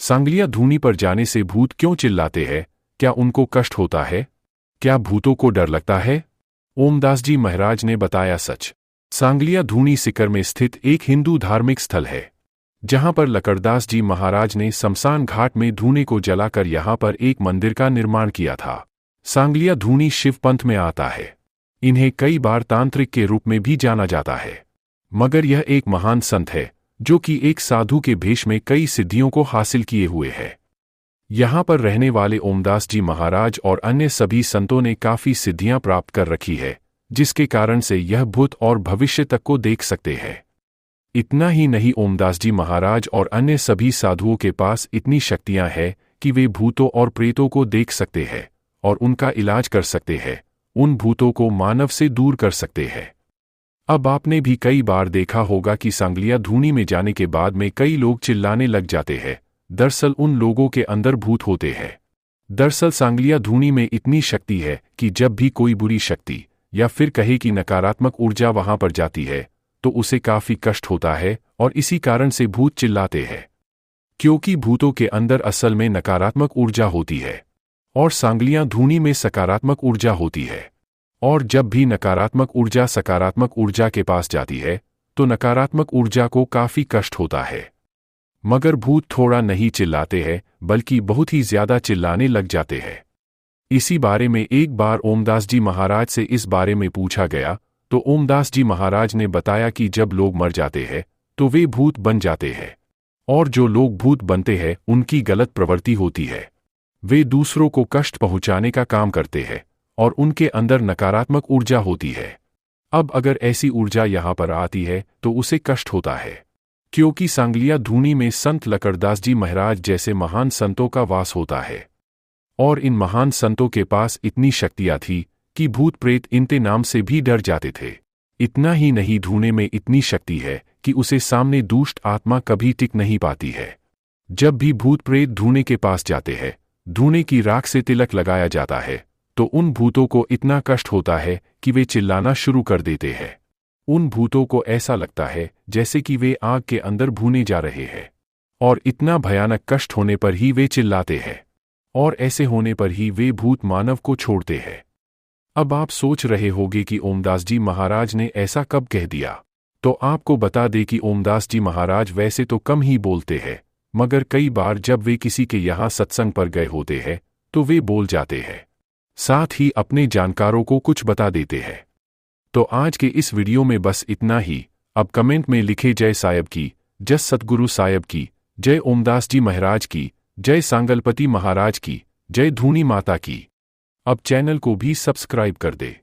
सांगलिया धूनी पर जाने से भूत क्यों चिल्लाते हैं? क्या उनको कष्ट होता है? क्या भूतों को डर लगता है? ओमदास जी महाराज ने बताया सच। सांगलिया धूनी सीकर में स्थित एक हिंदू धार्मिक स्थल है, जहां पर लकड़दास जी महाराज ने शमशान घाट में धूने को जलाकर यहां पर एक मंदिर का निर्माण किया था। सांगलिया धूनी शिव पंथ में आता है। इन्हें कई बार तांत्रिक के रूप में भी जाना जाता है, मगर यह एक महान संत है जो कि एक साधु के भेष में कई सिद्धियों को हासिल किए हुए है। यहाँ पर रहने वाले ओमदास जी महाराज और अन्य सभी संतों ने काफी सिद्धियां प्राप्त कर रखी है, जिसके कारण से यह भूत और भविष्य तक को देख सकते हैं। इतना ही नहीं, ओमदास जी महाराज और अन्य सभी साधुओं के पास इतनी शक्तियां हैं कि वे भूतों और प्रेतों को देख सकते हैं और उनका इलाज कर सकते हैं, उन भूतों को मानव से दूर कर सकते हैं। अब आपने भी कई बार देखा होगा कि सांगलिया धूनी में जाने के बाद में कई लोग चिल्लाने लग जाते हैं। दरअसल उन लोगों के अंदर भूत होते हैं। दरअसल सांगलिया धूनी में इतनी शक्ति है कि जब भी कोई बुरी शक्ति या फिर कहे कि नकारात्मक ऊर्जा वहां पर जाती है तो उसे काफी कष्ट होता है और इसी कारण से भूत चिल्लाते हैं, क्योंकि भूतों के अंदर असल में नकारात्मक ऊर्जा होती है और सांगलिया धूनी में सकारात्मक ऊर्जा होती है। और जब भी नकारात्मक ऊर्जा सकारात्मक ऊर्जा के पास जाती है तो नकारात्मक ऊर्जा को काफी कष्ट होता है। मगर भूत थोड़ा नहीं चिल्लाते हैं, बल्कि बहुत ही ज्यादा चिल्लाने लग जाते हैं। इसी बारे में एक बार ओमदास जी महाराज से इस बारे में पूछा गया तो ओमदास जी महाराज ने बताया कि जब लोग मर जाते हैं तो वे भूत बन जाते हैं, और जो लोग भूत बनते हैं उनकी गलत प्रवृत्ति होती है। वे दूसरों को कष्ट पहुंचाने का काम करते हैं और उनके अंदर नकारात्मक ऊर्जा होती है। अब अगर ऐसी ऊर्जा यहाँ पर आती है तो उसे कष्ट होता है, क्योंकि सांगलिया धूनी में संत लकड़दास जी महाराज जैसे महान संतों का वास होता है, और इन महान संतों के पास इतनी शक्तियां थी कि भूत प्रेत इनके नाम से भी डर जाते थे। इतना ही नहीं, धूने में इतनी शक्ति है कि उसे सामने दुष्ट आत्मा कभी टिक नहीं पाती है। जब भी भूत प्रेत धूने के पास जाते हैं, धूने की राख से तिलक लगाया जाता है तो उन भूतों को इतना कष्ट होता है कि वे चिल्लाना शुरू कर देते हैं। उन भूतों को ऐसा लगता है जैसे कि वे आग के अंदर भूने जा रहे हैं, और इतना भयानक कष्ट होने पर ही वे चिल्लाते हैं, और ऐसे होने पर ही वे भूत मानव को छोड़ते हैं। अब आप सोच रहे होंगे कि ओमदास जी महाराज ने ऐसा कब कह दिया? तो आपको बता दें कि ओमदास जी महाराज वैसे तो कम ही बोलते हैं, मगर कई बार जब वे किसी के यहाँ सत्संग पर गए होते हैं तो वे बोल जाते हैं, साथ ही अपने जानकारों को कुछ बता देते हैं। तो आज के इस वीडियो में बस इतना ही। अब कमेंट में लिखे जय साहेब की, जय सतगुरु साहेब की, जय ओमदास जी महाराज की, जय सांगलपति महाराज की, जय धूनी माता की। अब चैनल को भी सब्सक्राइब कर दे।